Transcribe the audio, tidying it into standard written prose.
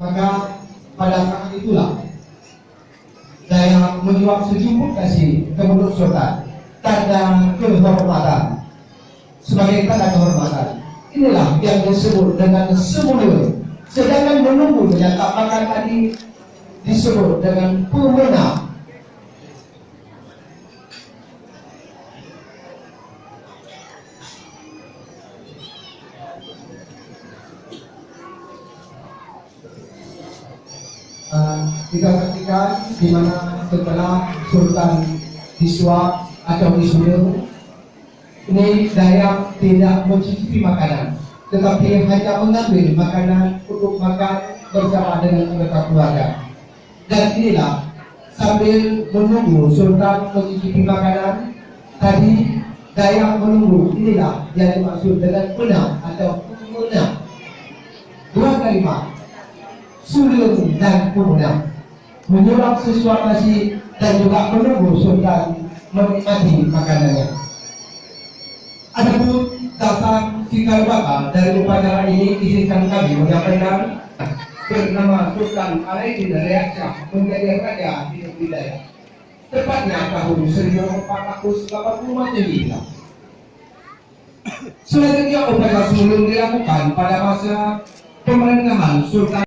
Maka pada saat itulah saya menjawab sejumput kasih ke mulut sultan tanda kehormatan. Sebagai tanda kehormatan inilah yang disebut dengan semula. Sedangkan menunggu menyatakan tadi disebut dengan pemenang. Kita saksikan di mana setelah sultan disuap atau disuruh, ini Dayak tidak mencicipi makanan, tetapi hanya mengambil makanan untuk makan bersama dengan anggota keluarga. Dan inilah sambil menunggu sultan mencicipi makanan tadi, Dayak menunggu. Inilah yang dimaksud dengan menang atau pemenang. Dua kalimat, sulung dan pemenang, menyulap sesuap nasi dan juga menunggu sultan menikmati makanannya. Adapun dasar cikal bakal dari upacara ini izinkan kami menyampaikan bernama Sultan Alaidin Reaksa menjadi raja di negeri Dayak. Tepatnya tahun 1489. Selanjutnya upacara sebelum dilakukan pada masa pemerintahan Sultan